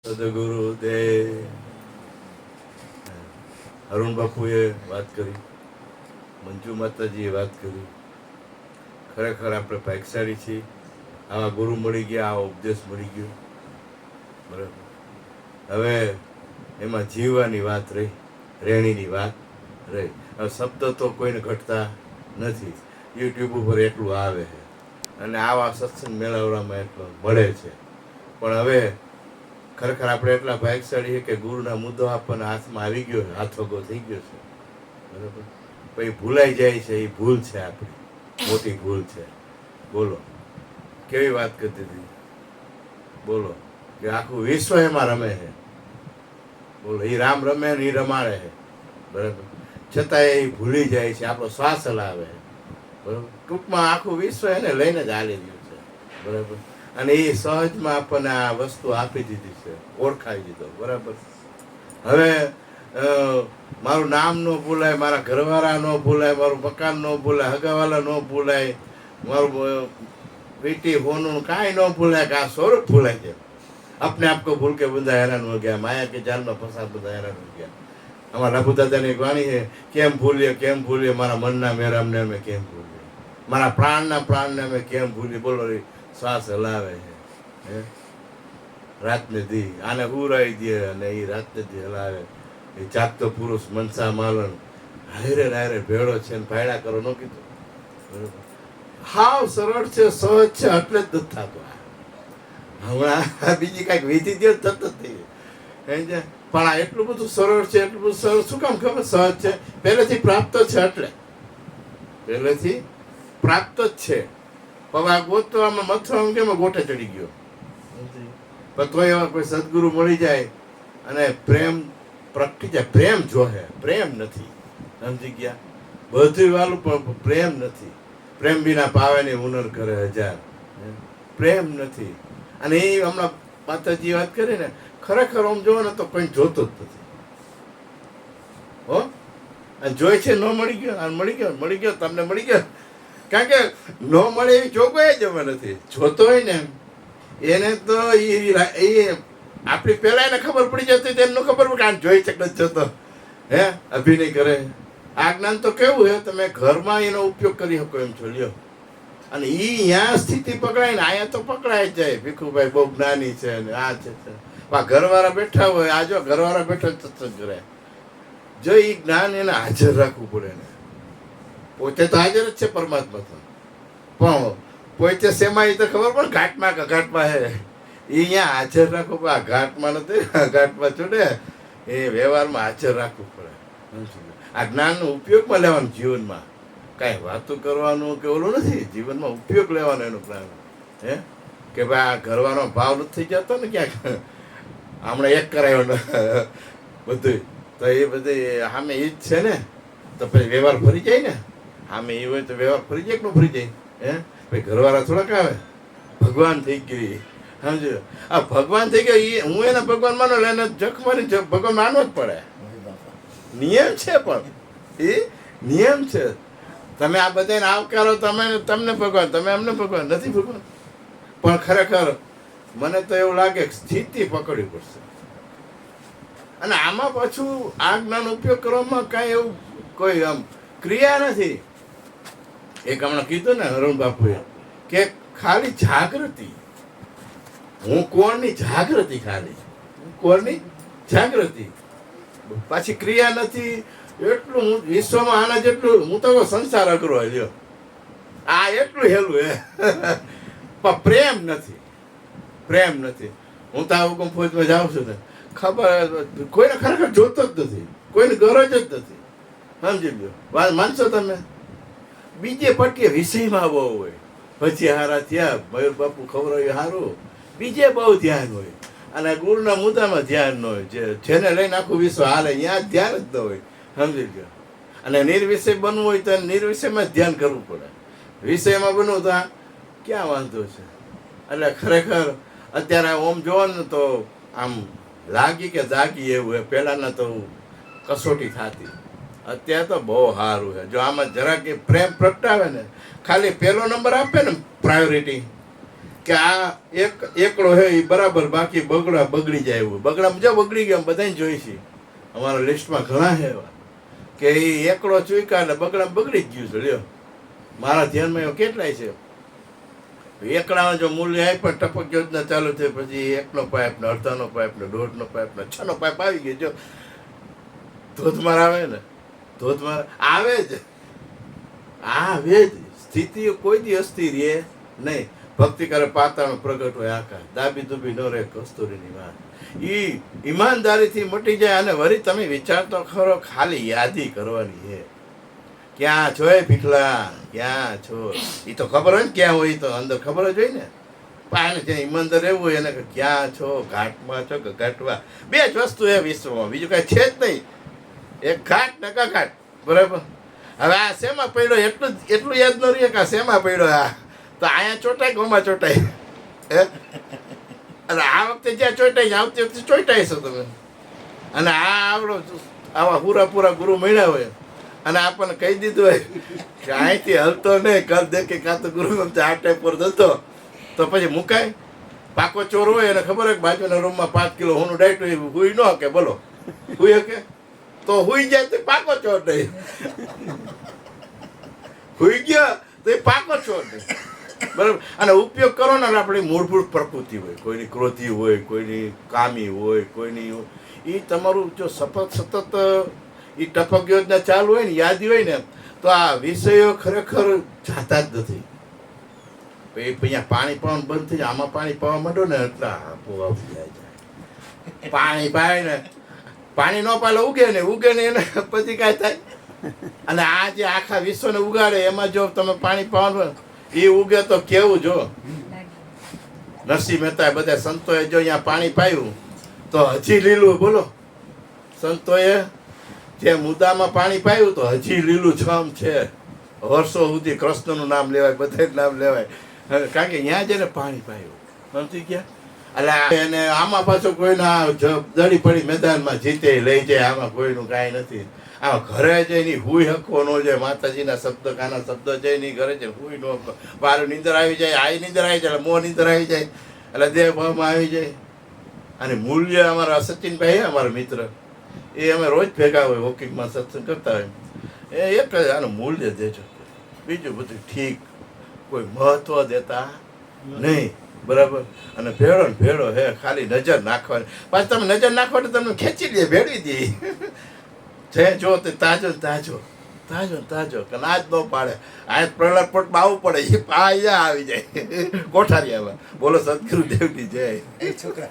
સદગુરુદેવ અરુણ બાપુએ વાત કરી, મંજુ માતાજીએ વાત કરી. ખરેખર આપણે ભાગ્યશાળી છીએ. આવા ગુરુ મળી ગયા, આવા ઉપદેશ મળી ગયો. બરાબર. હવે એમાં જીવવાની વાત રહી, રેણીની વાત રહી. હવે શબ્દ તો કોઈને ઘટતા નથી. યુટ્યુબ ઉપર એટલું આવે છે અને આવા સત્સંગ મેળાવડામાં એટલો મળે છે. પણ હવે ખરેખર આપણે એટલા ભાગ્યશાળી છે કે ગુરુના મુદ્દો આપણને હાથમાં આવી ગયો છે, હાથવગો થઈ ગયો છે. બરાબર. પછી ભૂલાઈ જાય છે, એ ભૂલ છે, આપણી મોટી ભૂલ છે. બોલો કેવી વાત કરતી હતી, બોલો કે આખું વિશ્વ એમાં રમે છે. બોલો એ રામ રમે ને એ રમાડે છે. બરાબર. છતાં એ ભૂલી જાય છે, આપણો શ્વાસ હલાવે છે. બરાબર. ટૂંકમાં આખું વિશ્વ એને લઈને જ હાલી રહ્યું છે. બરાબર. અને એ સહજમાં આપણને આ વસ્તુ આપી દીધી છે, ઓળખાવી દીધો. બરાબર. હવે મારું નામ ન ભૂલાય, મારા ઘરવાળા ન ભૂલાય, મારું મકાન ન ભૂલાય, હગાવાલા ન ભૂલાય, મારું બેટી હોનું કાંઈ ન ભૂલાય, કે આ સ્વરૂપ ભૂલાય છે. अपने आप को भूल के बंदा हैरान हो गया, माया के जाल में फंसा बंदा हैरान हो गया. हमारा रघु दादा ने एक वाणी है, केम भूलिए मारा मनना मेरा ने मैं केम भूलिए, मारा प्राणना मैं केम भूलिए. बोलो रे श्वास हलावे है रात ने दी आने उराई दिए અને એ રાતને દી હલાવે. એ જાગતો પુરુષ મનસા માલન હારે ભેળો છે ને ભાયડા કરો ન કીધું. બરોબર. હાવ સરળ છે, સહજ છે, એટલે જ નથી થતો. હમણાં બીજી કાંઈક વિધિ દો તરત જ થઈ જાય. પણ આ એટલું બધું સરળ છે, એટલું બધું સરળ શું કામ ખબર? સહજ છે, પહેલેથી પ્રાપ્ત છે, એટલે પહેલેથી પ્રાપ્ત જ છે. હવે આ ગોતતો આમાં મથવામાં કેમ ગોટે ચડી ગયો. પણ તોય એવા કોઈ સદગુરુ મળી જાય અને પ્રેમ પ્રગટી જાય. પ્રેમ જોહે, પ્રેમ નથી. સમજી ગયા? બધું વાલું પણ પ્રેમ નથી. પ્રેમ વિના પાવાની હુનર કરે હજાર. પ્રેમ નથી. અને એ હમણાં માતાજી વાત કરી ને, ખરેખર આમ જોવો ને તો કોઈ જોતો જ નથી. હો, અને જોઈ છે ન મળી ગયો, અને મળી ગયો તમને મળી ગયો. કારણ કે ન મળે એવી જોગવાઈ જ અમે નથી. જોતો હોય ને એને તો એ આપણી પહેલા એને ખબર પડી જતી, તેમને ખબર પડે આ જોઈ શકે નથી જોતો. હે અભિનય કરે. આ જ્ઞાન તો કેવું હે, તમે ઘરમાં એનો ઉપયોગ કરી શકો એમ છો. લ્યો. અને એ અહીંયા સ્થિતિ પકડાય ને અહીંયા તો પકડાય જ જાય. ભીખુભાઈ બહુ જ્ઞાની છે ને આ છે. ઘરવાળા બેઠા હોય, આ જો ઘરવાળા બેઠા સત્સંગ કરે, જો એ જ્ઞાન એને હાજર રાખવું પડે ને. પોતે તો હાજર જ છે પરમાત્મા તો, પણ પોતે શેમાં એ તો ખબર પડે, ઘાટમાં કે ઘાટમાં હે એ અહીંયા હાજર રાખવું પડે. આ ઘાટમાં નથી, ઘાટમાં ચડે એ વ્યવહારમાં હાજર રાખવું પડે. આ જ્ઞાનનો ઉપયોગમાં લેવાનું જીવનમાં. કાંઈ વાતું કરવાનું કે ઓલું નથી, જીવનમાં ઉપયોગ લેવાનો એનો પ્લાન. હે કે ભાઈ આ ઘરવાનો ભાવ નથી થઈ જતો ને ક્યાંક, હમણાં એક કરાયો ને બધું, તો એ બધી સામે એ જ છે ને, તો પછી વ્યવહાર ફરી જાય ને. સામે એ હોય તો વ્યવહાર ફરી જાય કે ન ફરી જાય? હે ભાઈ ઘરવાળા થોડાક આવે, ભગવાન થઈ ગયું. સમજો, આ ભગવાન થઈ ગયો એ હું એને ભગવાન માનો, એને જખ મારી ભગવાન માનવો જ પડે. નિયમ છે, પણ એ નિયમ છે. તમે આ બધાને આવકારો, તમને ભગવાન, તમે અમને ભગવાન નથી. ભગવાન પણ ખરેખર મને તો એવું લાગે કે સ્થિતિ પકડવી પડશે. અને આમાં પાછું આ જ્ઞાન ઉપયોગ કરવામાં કાંઈ એવું કોઈ આમ ક્રિયા નથી. એક હમણાં કીધું ને અરુણ બાપુએ કે ખાલી જાગૃતિ. હું કોણની જાગૃતિ, ખાલી કોણની જાગૃતિ, પાછી ક્રિયા નથી. એટલું હું વિશ્વમાં આના જેટલું હું તો સંસાર અઘરો લ્યો, આ એટલું હેલું હે પણ પ્રેમ નથી. પ્રેમ નથી. હું તો આવું કમ ફોજમાં જાઉં છું ને, ખબર કોઈને ખરેખર જોતો જ નથી, કોઈને ગરજ જ નથી. સમજી લ્યો. વાત માનશો તમે? બીજે પટીએ વિષયમાં બહુ હોય, પછી હારા થયા મયુર બાપુ ખવડાવ્યું સારું, બીજે બહુ ધ્યાન હોય. અને ગુરુના મુદ્દામાં ધ્યાન ન હોય. જેને લઈને આખું વિશ્વ હાલે ત્યાં ધ્યાન જ ન હોય. સમજી ગયો? અને નિર્વિષય બનવું હોય તો નિર્વિષયમાં જ ધ્યાન કરવું પડે. વિષયમાં બનવું તો ક્યાં વાંધો છે? એટલે ખરેખર અત્યારે ઓમ જોવો ને તો આમ લાગી કે જાગી એવું હોય. પહેલાંના તો કસોટી થતી, અત્યારે તો બહુ સારું છે. જો આમાં જરાક પ્રેમ પ્રગટાવે ને, ખાલી પહેલો નંબર આપે ને પ્રાયોરિટી, કે આ એકડો હે એ બરાબર, બાકી બગડા બગડી જાય એવું. બગડા જો બગડી ગયા બધાને જોઈ છે, અમારા લિસ્ટમાં ઘણા છે એવા કે એ એકડો ચૂક્યા એટલે બગડા બગડી જ ગયું છે. લ્યો, મારા ધ્યાનમાં એવું કેટલાય છે. એકડાનો જો મૂલ્ય આવી પણ ટપક યોજના ચાલુ થઈ પછી 1નો પાઇપ ને 1/2નો પાઇપ ને 1.5નો પાઇપ ને 6નો પાઇપ આવી ગયો. જો ધોધમાર આવે ને, ધોધમાર આવે જ, સ્થિતિ કોઈ દી અસ્થિર રહે નહીં. ભક્તિ કરે પાતાળનો પ્રગટ હોય આકાશ, દાબી દુબી ન રહે કસ્તુરીની વાત. ઈ ઈમાનદારીથી મટી જાય. અને વળી તમે વિચાર તો ખરો, ખાલી યાદી કરવાની છે. ક્યાં છો એ ભીખલા, ક્યાં છો? એ તો ખબર હોય ને ક્યાં હોય, તો અંદર ખબર જ હોય ને. પણ જ્યાં ઈમાનદાર રહેવું હોય એને ક્યાં છો, ઘાટમાં છો કે ઘાટવા. બે જ વસ્તુ એ વિશ્વમાં, બીજું કાંઈ છે જ નહીં. એક ઘાટ ને કઘાટ, બરાબર. હવે આ શેમાં પડ્યો એટલું યાદ ન રહીએ કે આ શેમાં પડ્યો. આ તો અહીંયા ચોટાય ગોમાં ચોટાય. અને આ વખતે જ્યાં ચોટાઈ આવતી વખતે ચોટાઈ છો તમે. અને આ આવડો આવા પૂરા ગુરુ મળ્યા હોય અને આપણને કહી દીધું હોય કે અહીંથી હલતો નહીં, કર દે કે કાં તો ગુરુ આ ટાઈપ પર જતો તો પછી મુકાય. પાકો ચોર હોય એને ખબર હોય કે બાજુના રૂમમાં 5 કિલો હોનું ડાયટ હોય, હુઈ ન કે બોલો હુઈ શકે તો હુઈ જાય તો પાકો ચોર નહીં. હુઈ ગયા તો એ પાકો ચોર નહીં, બરાબર. અને ઉપયોગ કરો ને આપણી મૂળભૂત પ્રકૃતિ હોય, કોઈની ક્રોધી હોય, કોઈની કામી હોય, કોઈની એ તમારું જો સતત એ ટપક યોજના ચાલુ હોય ને, યાદી હોય ને, તો આ વિષયો ખરેખર જાતા જ નથી. અહીંયા પાણી પાવાનું બંધ થઈ જાય, આમાં પાણી પાવા માંડો ને એટલે આપોઆપ જાય. પાણી પાય ને, પાણી ન પાલે ઉગે ને એને પછી કાંઈ થાય. અને આ જે આખા વિશ્વને ઉગાડે એમાં જો તમે પાણી પાવાનું એ ઉગે તો કેવું. જો નરસિંહ મહેતા બધા સંતોએ જો અહીંયા પાણી પાયું તો હજી લીલું, બોલો. સંતોએ જે મુદ્દામાં પાણી પાયું તો હજી લીલું છમ છે. વર્ષો સુધી કૃષ્ણનું નામ લેવાય, બધા જ નામ લેવાય, કારણ કે ત્યાં જઈને પાણી પાયું. સમજી ગયા? એટલે એને આમાં પાછું કોઈના જડી પડી મેદાનમાં જીતે લઈ જાય, આમાં કોઈનું કાંઈ નથી. આમાં ઘરે જઈને હુઈ હકવો ન જાય, માતાજીના શબ્દ કાના શબ્દ જઈને ઘરે જઈને હુઈ ન હકો. બહાર નીંદર આવી જાય, આ નીંદર આવી જાય, મોં નીંદર આવી જાય, એટલે દેહ ભાવમાં આવી જાય. અને મૂલ્ય અમારા સચિનભાઈ અમારા મિત્ર, એ અમે રોજ ભેગા હોય, વોકિંગમાં સત્સંગ કરતા હોય. એ એક જ આનું મૂલ્ય દેજો, બીજું બધું ઠીક, કોઈ મહત્વ દેતા નહીં, બરાબર. અને ભેળો હે, ખાલી નજર નાખવાની. પાછું તમે નજર નાખો એટલે તમને ખેંચી લે, ભેળવી દે. જે જો તે તાજો કે નાજ ન પાડે. આ પ્રહલાદ પટમાં આવવું પડે, એ અહીંયા આવી જાય કોઠારીયામાં. બોલો સદગુરુ દેવની જય. છોકરા